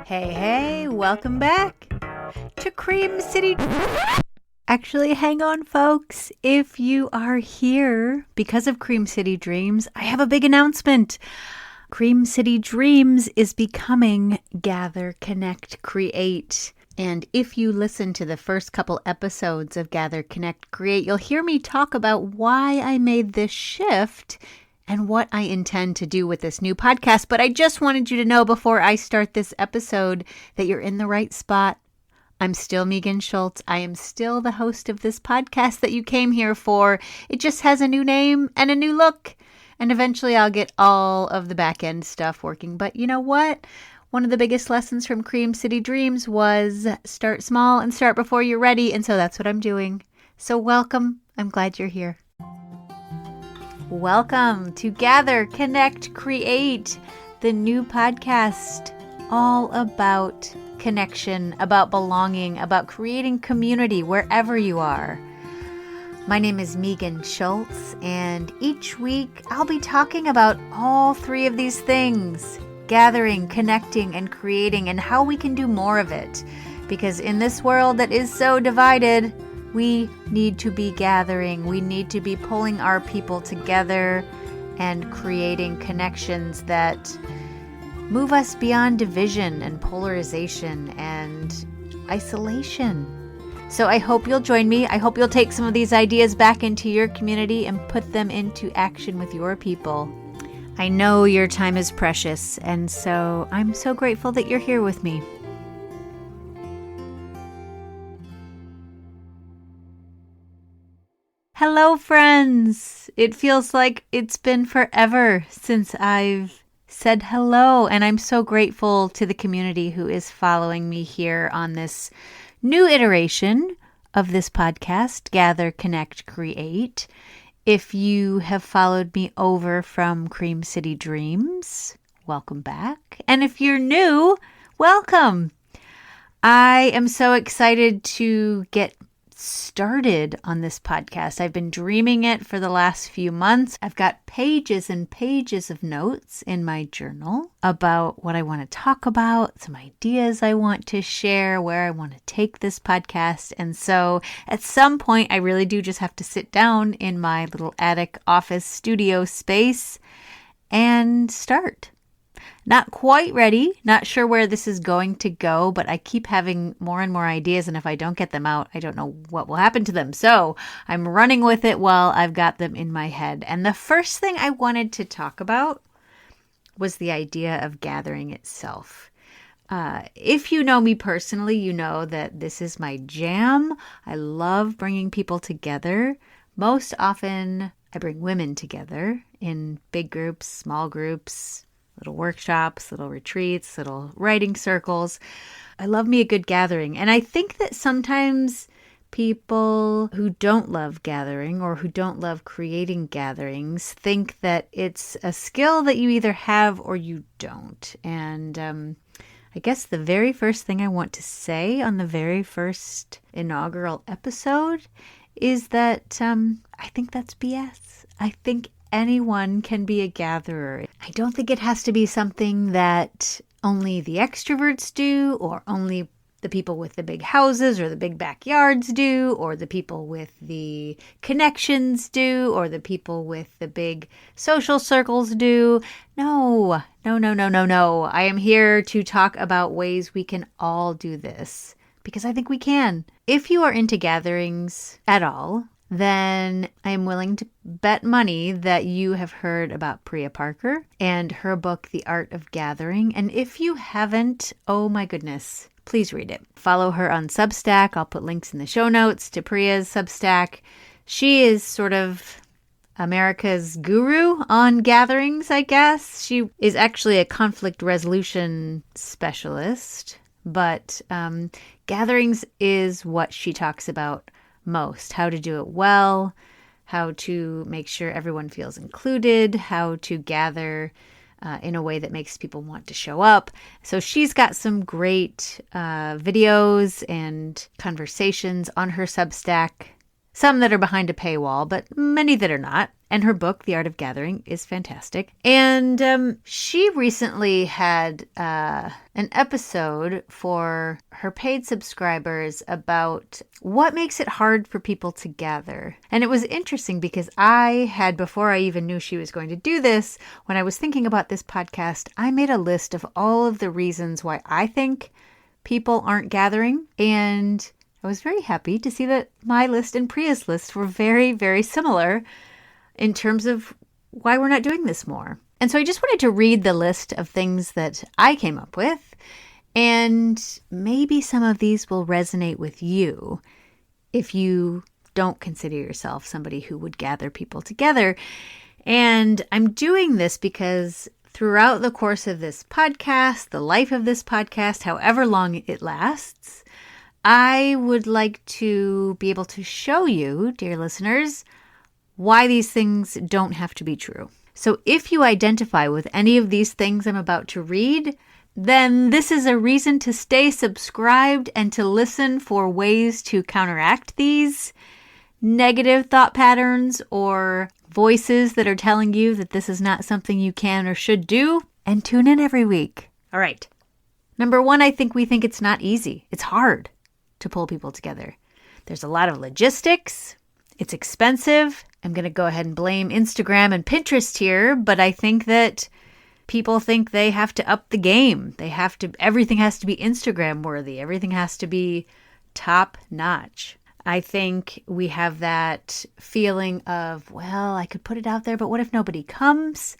Hey, welcome back to Cream City. Actually, hang on, folks. If you are here because of Cream City Dreams, I have a big announcement. Cream City Dreams is becoming Gather, Connect, Create. And if you listen to the first couple episodes of Gather, Connect, Create, you'll hear me talk about why I made this shift and what I intend to do with this new podcast. But I just wanted you to know before I start this episode that you're in the right spot. I'm still Megan Schultz. I am still the host of this podcast that you came here for. It just has a new name and a new look. And eventually I'll get all of the backend stuff working. But you know what? One of the biggest lessons from Cream City Dreams was start small and start before you're ready. And so that's what I'm doing. So welcome. I'm glad you're here. Welcome to Gather, Connect, Create, the new podcast all about connection, about belonging, about creating community wherever you are. My name is Megan Schultz, and each week I'll be talking about all three of these things: gathering, connecting, and creating, and how we can do more of it. Because in this world that is so divided, we need to be gathering. We need to be pulling our people together and creating connections that move us beyond division and polarization and isolation. So I hope you'll join me. I hope you'll take some of these ideas back into your community and put them into action with your people. I know your time is precious, and so I'm so grateful that you're here with me. Hello, friends. It feels like it's been forever since I've said hello, and I'm so grateful to the community who is following me here on this new iteration of this podcast, Gather, Connect, Create. If you have followed me over from Cream City Dreams, welcome back. And if you're new, welcome. I am so excited to get started on this podcast. I've been dreaming it for the last few months. I've got pages and pages of notes in my journal about what I want to talk about, some ideas I want to share, where I want to take this podcast. And so at some point, I really do just have to sit down in my little attic office studio space and start. Not quite ready, not sure where this is going to go, but I keep having more and more ideas, and if I don't get them out, I don't know what will happen to them. So I'm running with it while I've got them in my head. And the first thing I wanted to talk about was the idea of gathering itself. If you know me personally, you know that this is my jam. I love bringing people together. Most often, I bring women together in big groups, small groups, little workshops, little retreats, little writing circles. I love me a good gathering. And I think that sometimes people who don't love gathering or who don't love creating gatherings think that it's a skill that you either have or you don't. And I guess the very first thing I want to say on the very first inaugural episode is that I think that's BS. I think anyone can be a gatherer. I don't think it has to be something that only the extroverts do, or only the people with the big houses or the big backyards do, or the people with the connections do, or the people with the big social circles do. No. I am here to talk about ways we can all do this, because I think we can. If you are into gatherings at all, then I am willing to bet money that you have heard about Priya Parker and her book, The Art of Gathering. And if you haven't, oh my goodness, please read it. Follow her on Substack. I'll put links in the show notes to Priya's Substack. She is sort of America's guru on gatherings, I guess. She is actually a conflict resolution specialist, but gatherings is what she talks about most. How to do it well, how to make sure everyone feels included, how to gather in a way that makes people want to show up. So she's got some great videos and conversations on her Substack Some that are behind a paywall, but many that are not. And her book, The Art of Gathering, is fantastic. And she recently had an episode for her paid subscribers about what makes it hard for people to gather. And it was interesting because I had, before I even knew she was going to do this, when I was thinking about this podcast, I made a list of all of the reasons why I think people aren't gathering. And I was very happy to see that my list and Priya's list were very, very similar in terms of why we're not doing this more. And so I just wanted to read the list of things that I came up with, and maybe some of these will resonate with you if you don't consider yourself somebody who would gather people together. And I'm doing this because throughout the course of this podcast, the life of this podcast, however long it lasts, I would like to be able to show you, dear listeners, why these things don't have to be true. So if you identify with any of these things I'm about to read, then this is a reason to stay subscribed and to listen for ways to counteract these negative thought patterns or voices that are telling you that this is not something you can or should do, and tune in every week. All right. Number one, I think we think it's not easy. It's hard to pull people together. There's a lot of logistics. It's expensive. I'm going to go ahead and blame Instagram and Pinterest here, but I think that people think they have to up the game. Everything has to be Instagram worthy. Everything has to be top notch. I think we have that feeling of, well, I could put it out there, but what if nobody comes?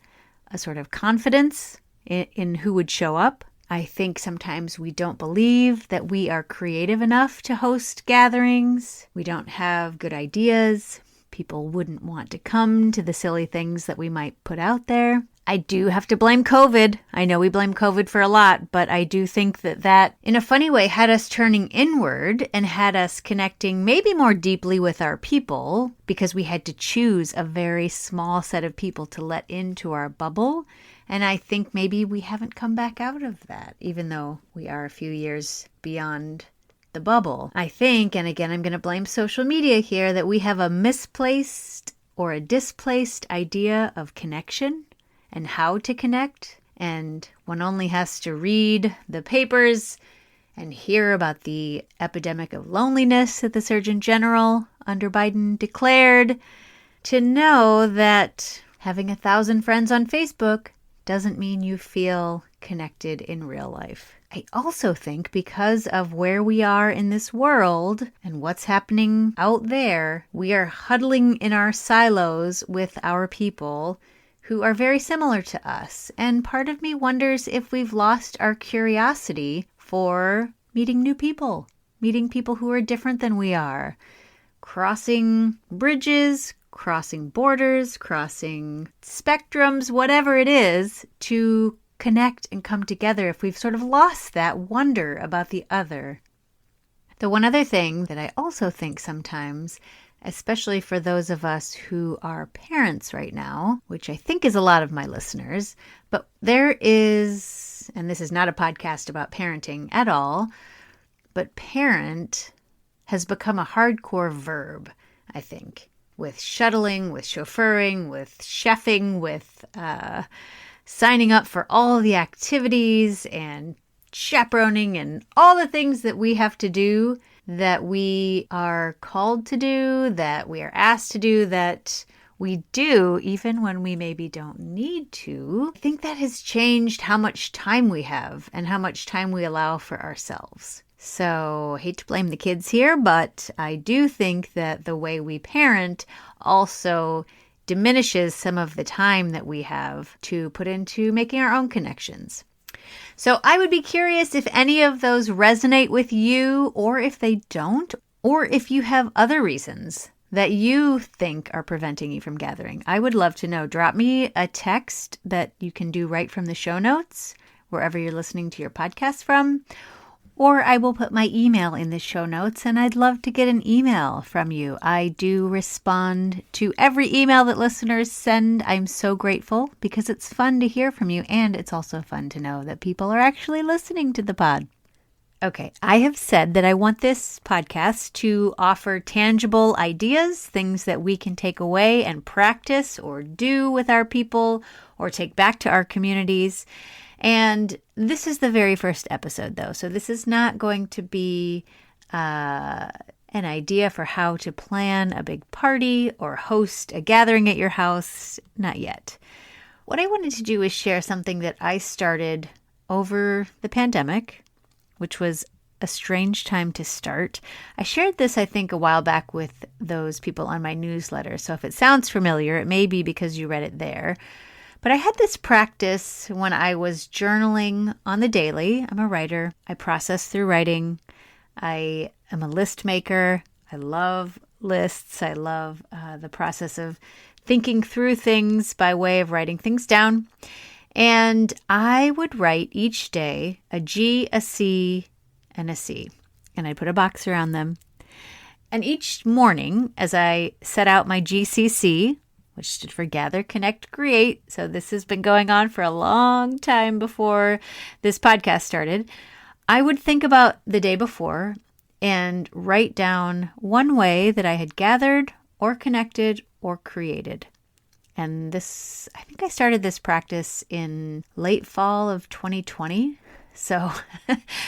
A sort of confidence in who would show up. I think sometimes we don't believe that we are creative enough to host gatherings. We don't have good ideas. People wouldn't want to come to the silly things that we might put out there. I do have to blame COVID. I know we blame COVID for a lot, but I do think that in a funny way had us turning inward and had us connecting maybe more deeply with our people because we had to choose a very small set of people to let into our bubble. And I think maybe we haven't come back out of that, even though we are a few years beyond the bubble. I think, and again, I'm going to blame social media here, that we have a misplaced or a displaced idea of connection and how to connect. And one only has to read the papers and hear about the epidemic of loneliness that the Surgeon General under Biden declared to know that having 1,000 friends on Facebook doesn't mean you feel connected in real life. I also think because of where we are in this world and what's happening out there, we are huddling in our silos with our people who are very similar to us. And part of me wonders if we've lost our curiosity for meeting new people, meeting people who are different than we are, crossing bridges, crossing borders, crossing spectrums, whatever it is, to connect and come together, if we've sort of lost that wonder about the other. The one other thing that I also think sometimes, especially for those of us who are parents right now, which I think is a lot of my listeners, but there is, and this is not a podcast about parenting at all, but parent has become a hardcore verb, I think, with shuttling, with chauffeuring, with chefing, with signing up for all the activities and chaperoning and all the things that we have to do, that we are called to do, that we are asked to do, that we do even when we maybe don't need to. I think that has changed how much time we have and how much time we allow for ourselves. So I hate to blame the kids here, but I do think that the way we parent also diminishes some of the time that we have to put into making our own connections. So I would be curious if any of those resonate with you, or if they don't, or if you have other reasons that you think are preventing you from gathering. I would love to know. Drop me a text that you can do right from the show notes, wherever you're listening to your podcast from, or I will put my email in the show notes, and I'd love to get an email from you. I do respond to every email that listeners send. I'm so grateful because it's fun to hear from you, and it's also fun to know that people are actually listening to the pod. Okay, I have said that I want this podcast to offer tangible ideas, things that we can take away and practice or do with our people or take back to our communities. And this is the very first episode, though. So this is not going to be an idea for how to plan a big party or host a gathering at your house. Not yet. What I wanted to do is share something that I started over the pandemic, which was a strange time to start. I shared this, I think, a while back with those people on my newsletter. So if it sounds familiar, it may be because you read it there. But I had this practice when I was journaling on the daily. I'm a writer. I process through writing. I am a list maker. I love lists. I love the process of thinking through things by way of writing things down. And I would write each day a G, a C, and a C. And I'd put a box around them. And each morning, as I set out my GCC, which stood for Gather, Connect, Create, so this has been going on for a long time before this podcast started, I would think about the day before and write down one way that I had gathered or connected or created. And this, I think I started this practice in late fall of 2020. So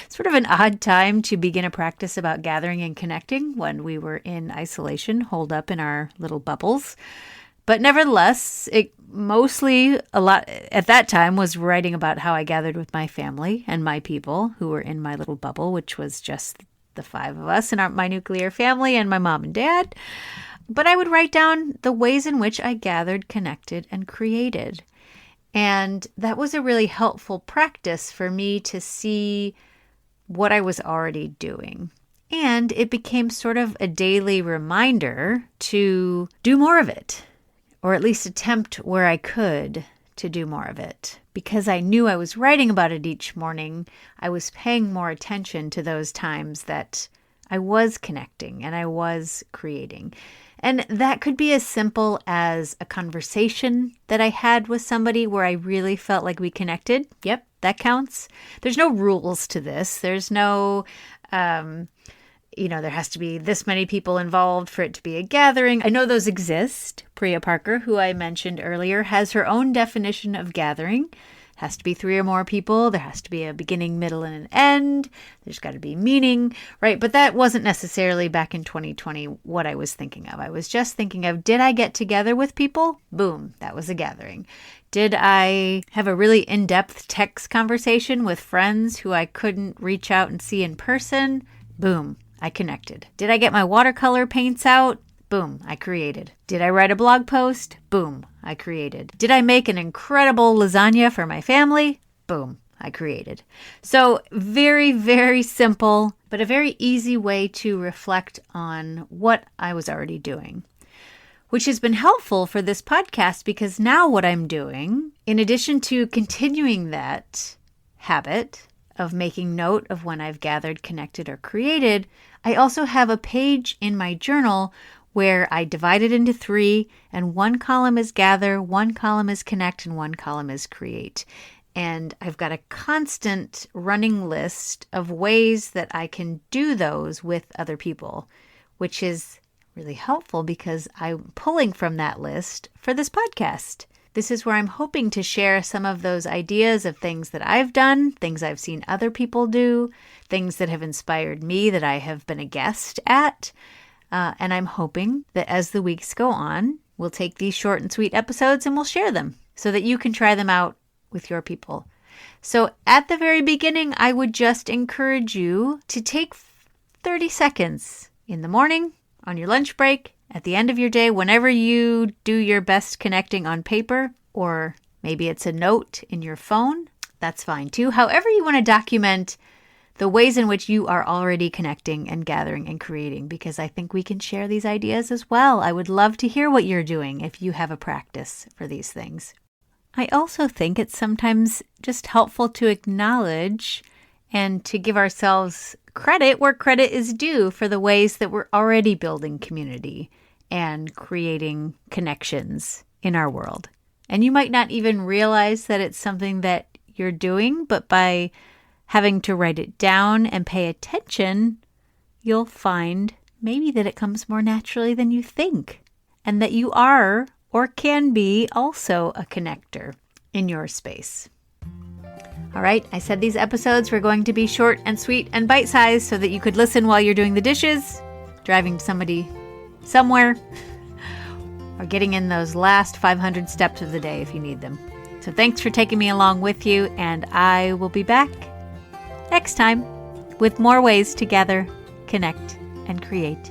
sort of an odd time to begin a practice about gathering and connecting when we were in isolation, holed up in our little bubbles. But nevertheless, it mostly a lot at that time was writing about how I gathered with my family and my people who were in my little bubble, which was just the 5 of us and my nuclear family and my mom and dad. But I would write down the ways in which I gathered, connected, and created. And that was a really helpful practice for me to see what I was already doing. And it became sort of a daily reminder to do more of it, or at least attempt where I could to do more of it. Because I knew I was writing about it each morning, I was paying more attention to those times that I was connecting and I was creating. And that could be as simple as a conversation that I had with somebody where I really felt like we connected. Yep, that counts. There's no rules to this. There's no, there has to be this many people involved for it to be a gathering. I know those exist. Priya Parker, who I mentioned earlier, has her own definition of gathering. It has to be 3 or more people. There has to be a beginning, middle, and an end. There's got to be meaning, right? But that wasn't necessarily back in 2020 what I was thinking of. I was just thinking of, did I get together with people? Boom, that was a gathering. Did I have a really in-depth text conversation with friends who I couldn't reach out and see in person? Boom, I connected. Did I get my watercolor paints out? Boom, I created. Did I write a blog post? Boom, I created. Did I make an incredible lasagna for my family? Boom, I created. So very, very simple, but a very easy way to reflect on what I was already doing, which has been helpful for this podcast because now what I'm doing, in addition to continuing that habit of making note of when I've gathered, connected, or created, I also have a page in my journal where I divide it into 3, and one column is gather, one column is connect, and one column is create. And I've got a constant running list of ways that I can do those with other people, which is really helpful because I'm pulling from that list for this podcast. This is where I'm hoping to share some of those ideas of things that I've done, things I've seen other people do, things that have inspired me that I have been a guest at. And I'm hoping that as the weeks go on, we'll take these short and sweet episodes and we'll share them so that you can try them out with your people. So at the very beginning, I would just encourage you to take 30 seconds in the morning, on your lunch break, at the end of your day, whenever you do your best connecting on paper, or maybe it's a note in your phone, that's fine too. However you want to document the ways in which you are already connecting and gathering and creating, because I think we can share these ideas as well. I would love to hear what you're doing if you have a practice for these things. I also think it's sometimes just helpful to acknowledge and to give ourselves credit where credit is due for the ways that we're already building community and creating connections in our world. And you might not even realize that it's something that you're doing, but by having to write it down and pay attention, you'll find maybe that it comes more naturally than you think, and that you are or can be also a connector in your space. All right, I said these episodes were going to be short and sweet and bite-sized so that you could listen while you're doing the dishes, driving somebody somewhere, or getting in those last 500 steps of the day if you need them. So thanks for taking me along with you, and I will be back next time with more ways to gather, connect, and create.